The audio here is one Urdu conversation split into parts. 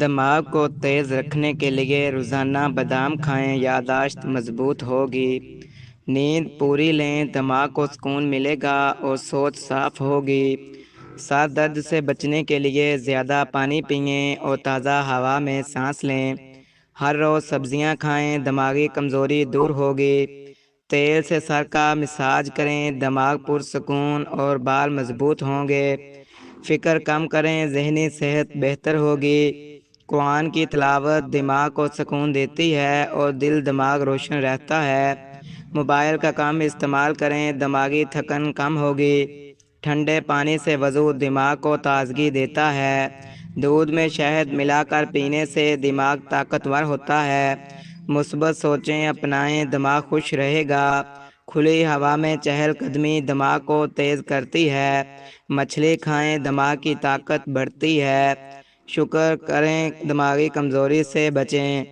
دماغ کو تیز رکھنے کے لیے روزانہ بادام کھائیں، یادداشت مضبوط ہوگی۔ نیند پوری لیں، دماغ کو سکون ملے گا اور سوچ صاف ہوگی۔ سر درد سے بچنے کے لیے زیادہ پانی پئیں اور تازہ ہوا میں سانس لیں۔ ہر روز سبزیاں کھائیں، دماغی کمزوری دور ہوگی۔ تیل سے سر کا مساج کریں، دماغ پرسکون اور بال مضبوط ہوں گے۔ فکر کم کریں، ذہنی صحت بہتر ہوگی۔ قرآن کی تلاوت دماغ کو سکون دیتی ہے اور دل دماغ روشن رہتا ہے۔ موبائل کا کم استعمال کریں، دماغی تھکن کم ہوگی۔ ٹھنڈے پانی سے وضو دماغ کو تازگی دیتا ہے۔ دودھ میں شہد ملا کر پینے سے دماغ طاقتور ہوتا ہے۔ مثبت سوچیں اپنائیں، دماغ خوش رہے گا۔ کھلی ہوا میں چہل قدمی دماغ کو تیز کرتی ہے۔ مچھلی کھائیں، دماغ کی طاقت بڑھتی ہے۔ شکر کریں، دماغی کمزوری سے بچیں۔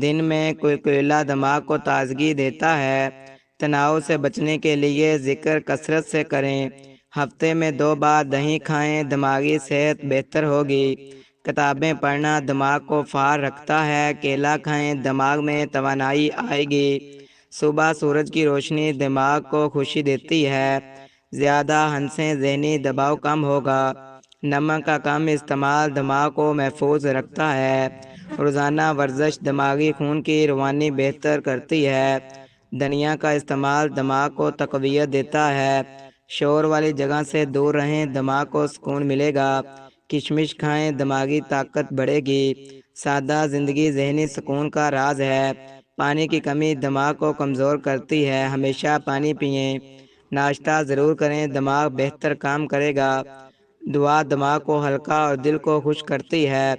دن میں کلکلا دماغ کو تازگی دیتا ہے۔ تناؤ سے بچنے کے لیے ذکر کثرت سے کریں۔ ہفتے میں 2 بار دہی کھائیں، دماغی صحت بہتر ہوگی۔ کتابیں پڑھنا دماغ کو فعال رکھتا ہے۔ کیلا کھائیں، دماغ میں توانائی آئے گی۔ صبح سورج کی روشنی دماغ کو خوشی دیتی ہے۔ زیادہ ہنسیں، ذہنی دباؤ کم ہوگا۔ نمک کا کم استعمال دماغ کو محفوظ رکھتا ہے۔ روزانہ ورزش دماغی خون کی روانی بہتر کرتی ہے۔ دھنیا کا استعمال دماغ کو تقویت دیتا ہے۔ شور والی جگہ سے دور رہیں، دماغ کو سکون ملے گا۔ کشمش کھائیں، دماغی طاقت بڑھے گی۔ سادہ زندگی ذہنی سکون کا راز ہے۔ پانی کی کمی دماغ کو کمزور کرتی ہے، ہمیشہ پانی پئیں۔ ناشتہ ضرور کریں، دماغ بہتر کام کرے گا۔ دعا دماغ کو ہلکا اور دل کو خوش کرتی ہے۔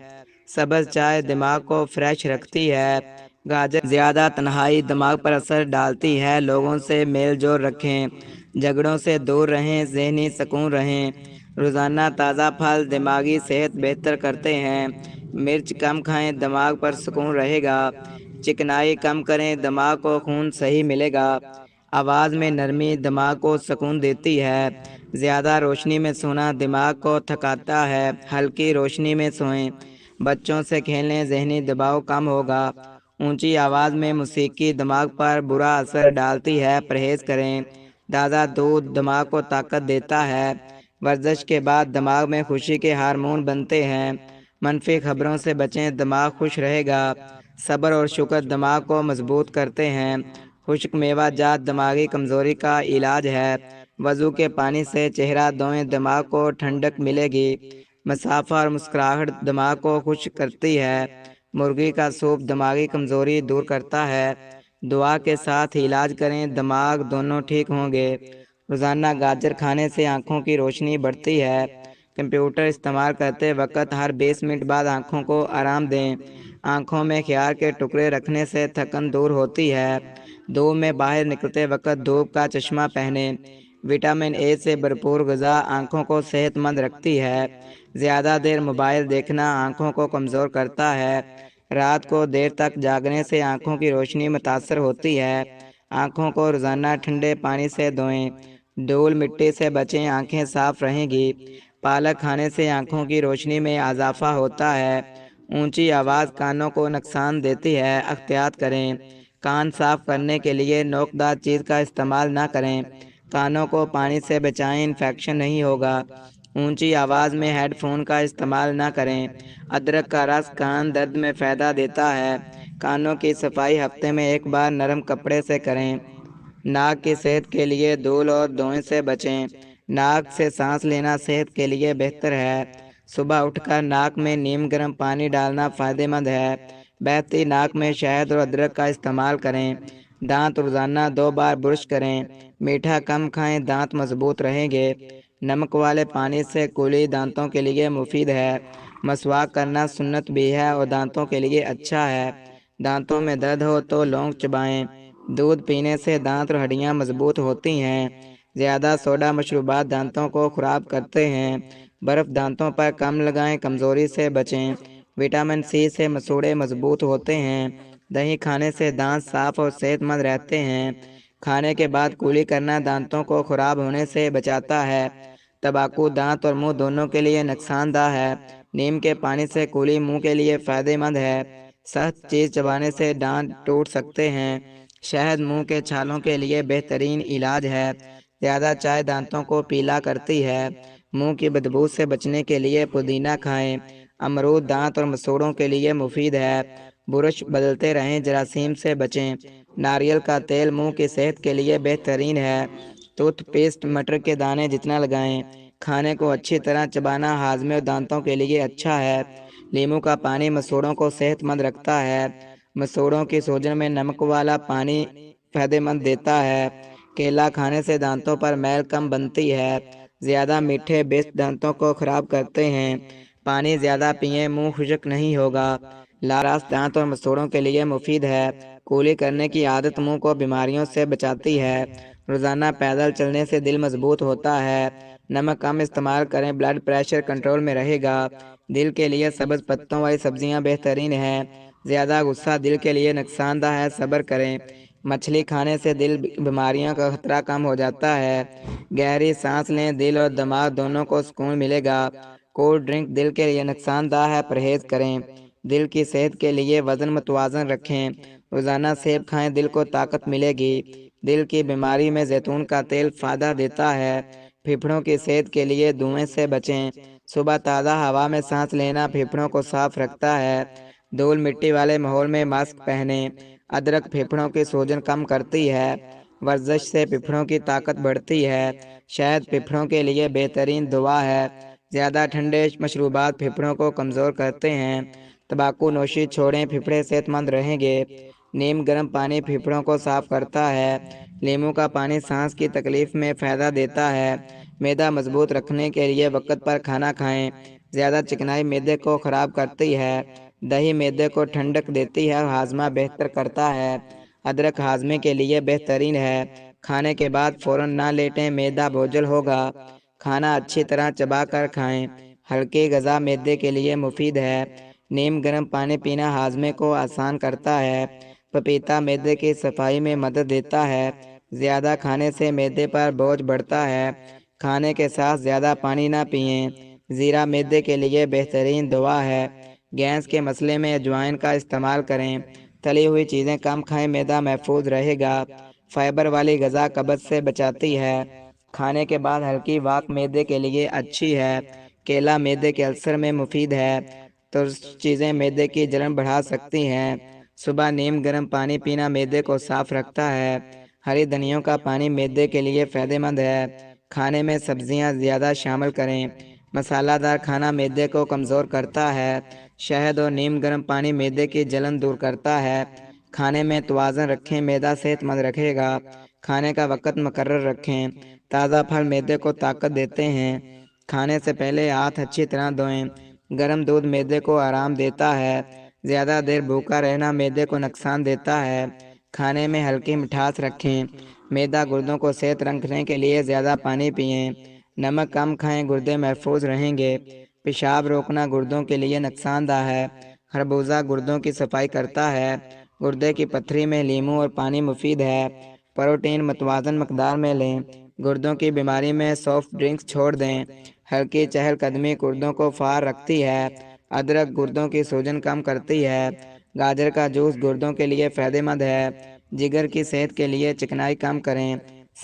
سبز چائے دماغ کو فریش رکھتی ہے۔ گاجر زیادہ تنہائی دماغ پر اثر ڈالتی ہے، لوگوں سے میل جول رکھیں۔ جھگڑوں سے دور رہیں، ذہنی سکون رہیں۔ روزانہ تازہ پھل دماغی صحت بہتر کرتے ہیں۔ مرچ کم کھائیں، دماغ پر سکون رہے گا۔ چکنائی کم کریں، دماغ کو خون صحیح ملے گا۔ آواز میں نرمی دماغ کو سکون دیتی ہے۔ زیادہ روشنی میں سونا دماغ کو تھکاتا ہے، ہلکی روشنی میں سوئیں۔ بچوں سے کھیلیں، ذہنی دباؤ کم ہوگا۔ اونچی آواز میں موسیقی دماغ پر برا اثر ڈالتی ہے، پرہیز کریں۔ تازہ دودھ دماغ کو طاقت دیتا ہے۔ ورزش کے بعد دماغ میں خوشی کے ہارمون بنتے ہیں۔ منفی خبروں سے بچیں، دماغ خوش رہے گا۔ صبر اور شکر دماغ کو مضبوط کرتے ہیں۔ خشک میوہ جات دماغی کمزوری کا علاج ہے۔ وضو کے پانی سے چہرہ دھوئیں، دماغ کو ٹھنڈک ملے گی۔ مسافہ اور مسکراہٹ دماغ کو خوش کرتی ہے۔ مرغی کا سوپ دماغی کمزوری دور کرتا ہے۔ دعا کے ساتھ علاج کریں، دماغ دونوں ٹھیک ہوں گے۔ روزانہ گاجر کھانے سے آنکھوں کی روشنی بڑھتی ہے۔ کمپیوٹر استعمال کرتے وقت ہر 20 منٹ بعد آنکھوں کو آرام دیں۔ آنکھوں میں خیار کے ٹکڑے رکھنے سے تھکن دور ہوتی ہے۔ دھوپ میں باہر نکلتے وقت دھوپ کا چشمہ پہنیں۔ وٹامن اے سے بھرپور غذا آنکھوں کو صحت مند رکھتی ہے۔ زیادہ دیر موبائل دیکھنا آنکھوں کو کمزور کرتا ہے۔ رات کو دیر تک جاگنے سے آنکھوں کی روشنی متاثر ہوتی ہے۔ آنکھوں کو روزانہ ٹھنڈے پانی سے دھوئیں۔ دھول مٹی سے بچیں، آنکھیں صاف رہیں گی۔ پالک کھانے سے آنکھوں کی روشنی میں اضافہ ہوتا ہے۔ اونچی آواز کانوں کو نقصان دیتی ہے، احتیاط کریں۔ کان صاف کرنے کے لیے نوکدار چیز کا استعمال نہ کریں۔ کانوں کو پانی سے بچائیں، انفیکشن نہیں ہوگا۔ اونچی آواز میں ہیڈ فون کا استعمال نہ کریں۔ ادرک کا رس کان درد میں فائدہ دیتا ہے۔ کانوں کی صفائی ہفتے میں 1 بار نرم کپڑے سے کریں۔ ناک کی صحت کے لیے دھول اور دھویں سے بچیں۔ ناک سے سانس لینا صحت کے لیے بہتر ہے۔ صبح اٹھ کر ناک میں نیم گرم پانی ڈالنا فائدہ مند ہے۔ بہتی ناک میں شہد اور ادرک کا استعمال کریں۔ دانت روزانہ 2 بار برش کریں۔ میٹھا کم کھائیں، دانت مضبوط رہیں گے۔ نمک والے پانی سے کولی دانتوں کے لیے مفید ہے۔ مسواک کرنا سنت بھی ہے اور دانتوں کے لیے اچھا ہے۔ دانتوں میں درد ہو تو لونگ چبائیں۔ دودھ پینے سے دانت اور ہڈیاں مضبوط ہوتی ہیں۔ زیادہ سوڈا مشروبات دانتوں کو خراب کرتے ہیں۔ برف دانتوں پر کم لگائیں، کمزوری سے بچیں۔ وٹامن سی سے مسوڑھے مضبوط ہوتے ہیں۔ دہی کھانے سے دانت صاف اور صحت مند رہتے ہیں۔ کھانے کے بعد کولی کرنا دانتوں کو خراب ہونے سے بچاتا ہے۔ تمباکو دانت اور منہ دونوں کے لیے نقصان دہ ہے۔ نیم کے پانی سے کولی منہ کے لیے فائدہ مند ہے۔ سخت چیز چبانے سے دانت ٹوٹ سکتے ہیں۔ شہد منہ کے چھالوں کے لیے بہترین علاج ہے۔ زیادہ چائے دانتوں کو پیلا کرتی ہے۔ منہ کی بدبو سے بچنے کے لیے پودینہ کھائیں۔ امرود دانت اور مسوڑوں کے لیے مفید ہے۔ برش بدلتے رہیں، جراثیم سے بچیں۔ ناریل کا تیل منہ کی صحت کے لیے بہترین ہے۔ ٹوتھ پیسٹ مٹر کے دانے جتنا لگائیں۔ کھانے کو اچھی طرح چبانا ہاضمے اور دانتوں کے لیے اچھا ہے۔ لیموں کا پانی مسوڑوں کو صحت مند رکھتا ہے۔ مسوڑوں کی سوجن میں نمک والا پانی فائدہ مند دیتا ہے۔ کیلا کھانے سے دانتوں پر میل کم بنتی ہے۔ زیادہ میٹھے بیس دانتوں کو خراب کرتے ہیں۔ پانی زیادہ پئیں، منہ خشک نہیں ہوگا۔ لاراس دانت اور مسوڑوں کے لیے مفید ہے۔ کولی کرنے کی عادت منہ کو بیماریوں سے بچاتی ہے۔ روزانہ پیدل چلنے سے دل مضبوط ہوتا ہے۔ نمک کم استعمال کریں، بلڈ پریشر کنٹرول میں رہے گا۔ دل کے لیے سبز پتوں والی سبزیاں بہترین ہیں۔ زیادہ غصہ دل کے لیے نقصان دہ ہے، صبر کریں۔ مچھلی کھانے سے دل بیماریوں کا خطرہ کم ہو جاتا ہے۔ گہری سانس لیں، دل اور دماغ دونوں کو سکون ملے گا۔ کولڈ ڈرنک دل کے لیے نقصان دہ ہے، پرہیز کریں۔ دل کی صحت کے لیے وزن متوازن رکھیں۔ روزانہ سیب کھائیں، دل کو طاقت ملے گی۔ دل کی بیماری میں زیتون کا تیل فائدہ دیتا ہے۔ پھیپھڑوں کی صحت کے لیے دھوئیں سے بچیں۔ صبح تازہ ہوا میں سانس لینا پھیپھڑوں کو صاف رکھتا ہے۔ دھول مٹی والے ماحول میں ماسک پہنیں۔ ادرک پھیپھڑوں کی سوجن کم کرتی ہے۔ ورزش سے پھیپھڑوں کی طاقت بڑھتی ہے۔ شہد پھیپھڑوں کے لیے بہترین دوا ہے۔ زیادہ ٹھنڈے مشروبات پھیپھڑوں کو کمزور کرتے ہیں۔ تمباکو نوشی چھوڑیں، پھیپھڑے صحت مند رہیں گے۔ نیم گرم پانی پھیپھڑوں کو صاف کرتا ہے۔ لیموں کا پانی سانس کی تکلیف میں فائدہ دیتا ہے۔ معدہ مضبوط رکھنے کے لیے وقت پر کھانا کھائیں۔ زیادہ چکنائی معدے کو خراب کرتی ہے۔ دہی معدے کو ٹھنڈک دیتی ہے اور ہاضمہ بہتر کرتا ہے۔ ادرک ہاضمے کے لیے بہترین ہے۔ کھانے کے بعد فوراً نہ لیٹیں، معدہ بوجھل ہوگا۔ کھانا اچھی طرح چبا کر کھائیں۔ ہلکی غذا معدے کے لیے مفید ہے۔ نیم گرم پانی پینا ہاضمے کو آسان کرتا ہے۔ پپیتا معدے کی صفائی میں مدد دیتا ہے۔ زیادہ کھانے سے معدے پر بوجھ بڑھتا ہے۔ کھانے کے ساتھ زیادہ پانی نہ پئیں۔ زیرہ معدے کے لیے بہترین دوا ہے۔ گیس کے مسئلے میں اجوائن کا استعمال کریں۔ تلی ہوئی چیزیں کم کھائیں، معدہ محفوظ رہے گا۔ فائبر والی غذا قبض سے بچاتی ہے۔ کھانے کے بعد ہلکی واک معدے کے لیے اچھی ہے۔ کیلا معدے کے السر میں مفید ہے۔ ترش چیزیں معدے کی جلن بڑھا سکتی ہیں۔ صبح نیم گرم پانی پینا معدے کو صاف رکھتا ہے۔ ہری دھنیوں کا پانی معدے کے لیے فائدہ مند ہے۔ کھانے میں سبزیاں زیادہ شامل کریں۔ مسالہ دار کھانا معدے کو کمزور کرتا ہے۔ شہد اور نیم گرم پانی معدے کی جلن دور کرتا ہے۔ کھانے میں توازن رکھیں، معدہ صحت مند رکھے گا۔ کھانے کا وقت مقرر رکھیں۔ تازہ پھل معدے کو طاقت دیتے ہیں۔ کھانے سے پہلے ہاتھ اچھی طرح دھوئیں۔ گرم دودھ معدے کو آرام دیتا ہے۔ زیادہ دیر بھوکا رہنا معدے کو نقصان دیتا ہے۔ کھانے میں ہلکی مٹھاس رکھیں۔ معدہ گردوں کو صحت رکھنے کے لیے زیادہ پانی پئیں۔ نمک کم کھائیں، گردے محفوظ رہیں گے۔ پیشاب روکنا گردوں کے لیے نقصان دہ ہے۔ خربوزہ گردوں کی صفائی کرتا ہے۔ گردے کی پتھری میں لیموں اور پانی مفید ہے۔ پروٹین متوازن مقدار میں لیں۔ گردوں کی بیماری میں سافٹ ڈرنکس چھوڑ دیں۔ ہلکی چہل قدمی گردوں کو فعال رکھتی ہے۔ ادرک گردوں کی سوجن کم کرتی ہے۔ گاجر کا جوس گردوں کے لیے فائدہ مند ہے۔ جگر کی صحت کے لیے چکنائی کم کریں۔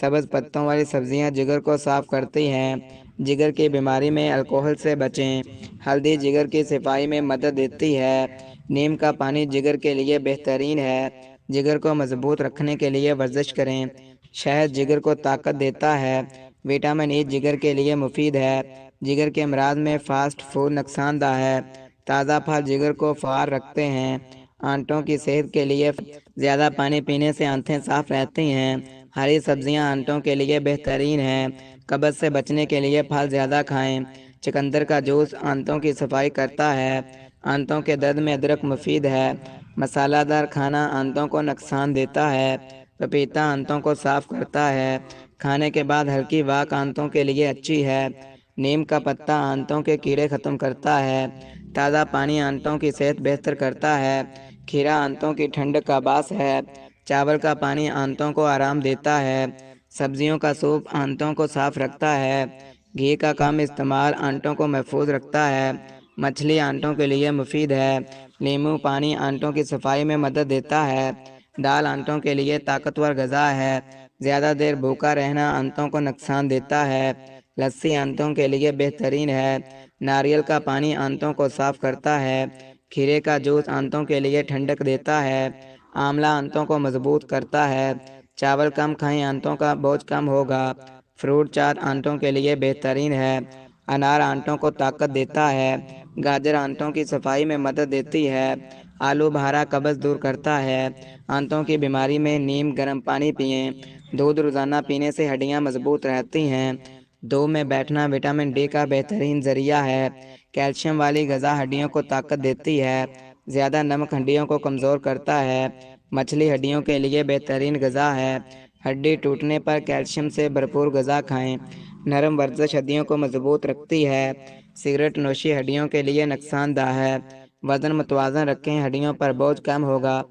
سبز پتوں والی سبزیاں جگر کو صاف کرتی ہیں۔ جگر کی بیماری میں الکوہل سے بچیں۔ ہلدی جگر کی صفائی میں مدد دیتی ہے۔ نیم کا پانی جگر کے لیے بہترین ہے۔ جگر کو مضبوط رکھنے کے لیے ورزش کریں۔ شہد جگر کو طاقت دیتا ہے۔ وٹامن ای جگر کے لیے مفید ہے۔ جگر کے امراض میں فاسٹ فوڈ نقصان دہ ہے۔ تازہ پھل جگر کو فعال رکھتے ہیں۔ آنتوں کی صحت کے لیے زیادہ پانی پینے سے آنتیں صاف رہتی ہیں۔ ہری سبزیاں آنتوں کے لیے بہترین ہیں۔ قبض سے بچنے کے لیے پھل زیادہ کھائیں۔ چقندر کا جوس آنتوں کی صفائی کرتا ہے۔ آنتوں کے درد میں ادرک مفید ہے۔ مسالہ دار کھانا آنتوں کو نقصان دیتا ہے۔ پپیتا آنتوں کو صاف کرتا ہے۔ کھانے کے بعد ہلکی واک آنتوں کے لیے اچھی ہے۔ نیم کا پتا آنتوں کے کیڑے ختم کرتا ہے۔ تازہ پانی آنتوں کی صحت بہتر کرتا ہے۔ کھیرا آنتوں کی ٹھنڈک کا باعث ہے۔ چاول کا پانی آنتوں کو آرام دیتا ہے۔ سبزیوں کا سوپ آنتوں کو صاف رکھتا ہے۔ گھی کا کم استعمال آنتوں کو محفوظ رکھتا ہے۔ مچھلی آنتوں کے لیے مفید ہے۔ لیمو پانی آنتوں کی صفائی میں مدد دیتا ہے۔ دال آنتوں کے لیے طاقتور غذا ہے۔ زیادہ دیر بھوکا رہنا آنتوں کو نقصان دیتا ہے۔ لسی آنتوں کے لیے بہترین ہے۔ ناریل کا پانی آنتوں کو صاف کرتا ہے۔ کھیرے کا جوس آنتوں کے لیے ٹھنڈک دیتا ہے۔ آملہ آنتوں کو مضبوط کرتا ہے۔ چاول کم کھائیں، آنتوں کا بوجھ کم ہوگا۔ فروٹ چاٹ آنتوں کے لیے بہترین ہے۔ انار آنتوں کو طاقت دیتا ہے۔ گاجر آنتوں کی صفائی میں مدد دیتی ہے۔ آلو بھارا قبض دور کرتا ہے۔ آنتوں کی بیماری میں نیم گرم پانی پئیں۔ دودھ روزانہ پینے سے ہڈیاں مضبوط رہتی ہیں۔ دو میں بیٹھنا وٹامن ڈی کا بہترین ذریعہ ہے۔ کیلشیم والی غذا ہڈیوں کو طاقت دیتی ہے۔ زیادہ نمک ہڈیوں کو کمزور کرتا ہے۔ مچھلی ہڈیوں کے لیے بہترین غذا ہے۔ ہڈی ٹوٹنے پر کیلشیم سے بھرپور غذا کھائیں۔ نرم ورزش ہڈیوں کو مضبوط رکھتی ہے۔ سگریٹ نوشی ہڈیوں کے لیے نقصان دہ ہے۔ وزن متوازن رکھیں، ہڈیوں پر بوجھ کم ہوگا۔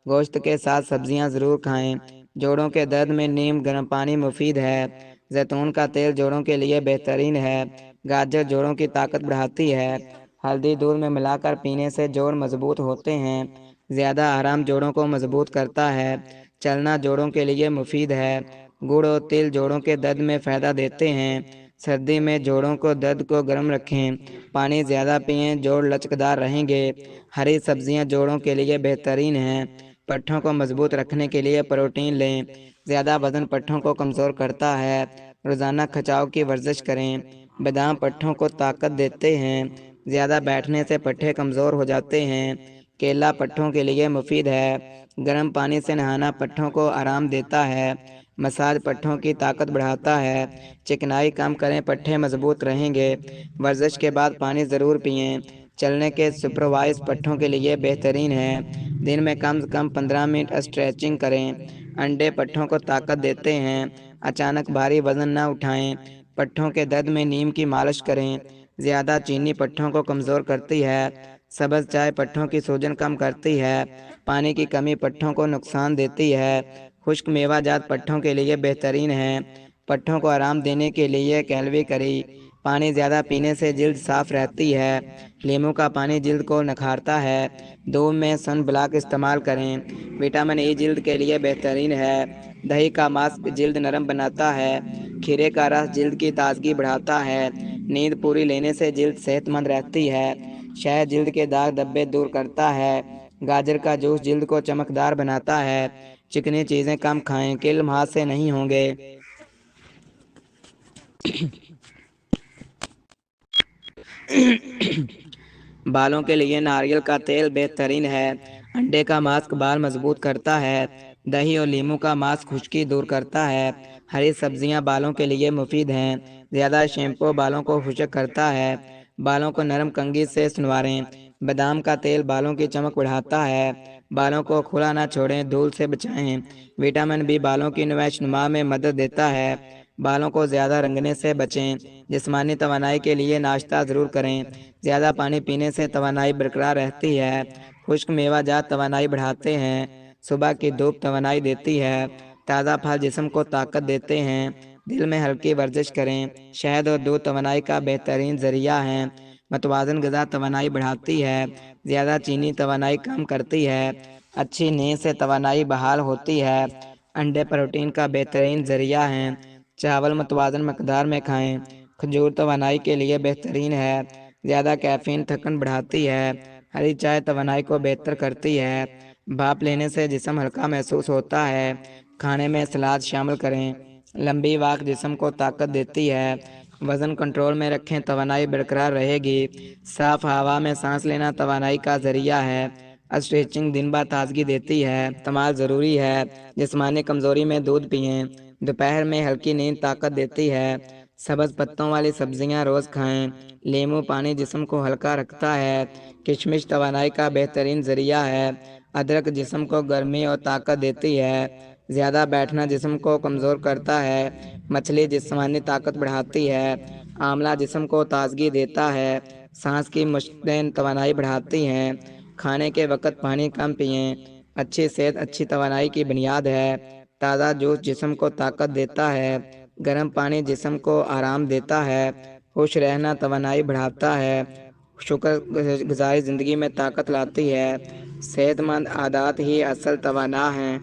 گوشت کے ساتھ سبزیاں ضرور کھائیں۔ جوڑوں کے درد میں نیم گرم پانی مفید ہے۔ زیتون کا تیل جوڑوں کے لیے بہترین ہے۔ گاجر جوڑوں کی طاقت بڑھاتی ہے۔ ہلدی دودھ میں ملا کر پینے سے جوڑ مضبوط ہوتے ہیں۔ زیادہ آرام جوڑوں کو مضبوط کرتا ہے۔ چلنا جوڑوں کے لیے مفید ہے۔ گڑ اور تل جوڑوں کے درد میں فائدہ دیتے ہیں۔ سردی میں جوڑوں کو درد کو گرم رکھیں۔ پانی زیادہ پئیں، جوڑ لچکدار رہیں گے۔ ہری سبزیاں جوڑوں کے لیے بہترین ہیں۔ پٹھوں کو مضبوط رکھنے کے لیے پروٹین لیں۔ زیادہ وزن پٹھوں کو کمزور کرتا ہے۔ روزانہ کھچاؤ کی ورزش کریں۔ بادام پٹھوں کو طاقت دیتے ہیں۔ زیادہ بیٹھنے سے پٹھے کمزور ہو جاتے ہیں۔ کیلا پٹھوں کے لیے مفید ہے۔ گرم پانی سے نہانا پٹھوں کو آرام دیتا ہے۔ مساج پٹھوں کی طاقت بڑھاتا ہے۔ چکنائی کم کریں، پٹھے مضبوط رہیں گے۔ ورزش کے بعد پانی ضرور پئیں۔ چلنے کے سپروائز پٹھوں کے لیے بہترین ہے۔ دن میں کم از کم 15 منٹ اسٹریچنگ کریں۔ انڈے پٹھوں کو طاقت دیتے ہیں۔ اچانک بھاری وزن نہ اٹھائیں۔ پٹھوں کے درد میں نیم کی مالش کریں۔ زیادہ چینی پٹھوں کو کمزور کرتی ہے۔ سبز چائے پٹھوں کی سوجن کم کرتی ہے۔ پانی کی کمی پٹھوں کو نقصان دیتی ہے۔ خشک میوہ جات پٹھوں کے لیے بہترین ہے۔ پٹھوں کو آرام دینے کے لیے کیلوی کری۔ پانی زیادہ پینے سے جلد صاف رہتی ہے۔ لیموں کا پانی جلد کو نکھارتا ہے۔ دو میں سن بلاک استعمال کریں۔ وٹامن ای جلد کے لیے بہترین ہے۔ دہی کا ماسک جلد نرم بناتا ہے۔ کھیرے کا رس جلد کی تازگی بڑھاتا ہے۔ نیند پوری لینے سے جلد صحت مند رہتی ہے۔ شہد جلد کے داغ دھبے دور کرتا ہے۔ گاجر کا جوس جلد کو چمکدار بناتا ہے۔ چکنی چیزیں کم کھائیں، کیل ہاتھ سے نہیں ہوں گے۔ بالوں کے لیے ناریل کا تیل بہترین ہے۔ انڈے کا ماسک بال مضبوط کرتا ہے۔ دہی اور لیموں کا ماسک خشکی دور کرتا ہے۔ ہری سبزیاں بالوں کے لیے مفید ہیں۔ زیادہ شیمپو بالوں کو خشک کرتا ہے۔ بالوں کو نرم کنگھی سے سنواریں۔ بادام کا تیل بالوں کی چمک بڑھاتا ہے۔ بالوں کو کھلا نہ چھوڑیں، دھول سے بچائیں۔ وٹامن بی بالوں کی نمائش نما میں مدد دیتا ہے۔ بالوں کو زیادہ رنگنے سے بچیں۔ جسمانی توانائی کے لیے ناشتہ ضرور کریں۔ زیادہ پانی پینے سے توانائی برقرار رہتی ہے۔ خشک میوہ جات توانائی بڑھاتے ہیں۔ صبح کی دھوپ توانائی دیتی ہے۔ تازہ پھل جسم کو طاقت دیتے ہیں۔ دل میں ہلکی ورزش کریں۔ شہد اور دودھ توانائی کا بہترین ذریعہ ہیں۔ متوازن غذا توانائی بڑھاتی ہے۔ زیادہ چینی توانائی کم کرتی ہے۔ اچھی نیند سے توانائی بحال ہوتی ہے۔ انڈے پروٹین کا بہترین ذریعہ ہیں۔ چاول متوازن مقدار میں کھائیں۔ کھجور توانائی کے لیے بہترین ہے۔ زیادہ کیفین تھکن بڑھاتی ہے۔ ہری چائے توانائی کو بہتر کرتی ہے۔ بھاپ لینے سے جسم ہلکا محسوس ہوتا ہے۔ کھانے میں سلاد شامل کریں۔ لمبی واک جسم کو طاقت دیتی ہے۔ وزن کنٹرول میں رکھیں، توانائی برقرار رہے گی۔ صاف ہوا میں سانس لینا توانائی کا ذریعہ ہے۔ اسٹریچنگ دن بعد تازگی دیتی ہے۔ تمال ضروری ہے۔ جسمانی کمزوری میں دودھ پئیں۔ دوپہر میں ہلکی نیند طاقت دیتی ہے۔ سبز پتوں والی سبزیاں روز کھائیں۔ لیموں پانی جسم کو ہلکا رکھتا ہے۔ کشمش توانائی کا بہترین ذریعہ ہے۔ ادرک جسم کو گرمی اور طاقت دیتی ہے۔ زیادہ بیٹھنا جسم کو کمزور کرتا ہے۔ مچھلی جسمانی طاقت بڑھاتی ہے۔ آملہ جسم کو تازگی دیتا ہے۔ سانس کی مشقیں توانائی بڑھاتی ہیں۔ کھانے کے وقت پانی کم پئیں۔ اچھی صحت اچھی توانائی کی بنیاد ہے۔ تازہ جوس جسم کو طاقت دیتا ہے۔ گرم پانی جسم کو آرام دیتا ہے۔ خوش رہنا توانائی بڑھاتا ہے۔ شکر گزاری زندگی میں طاقت لاتی ہے۔ صحت مند عادات ہی اصل توانا ہیں۔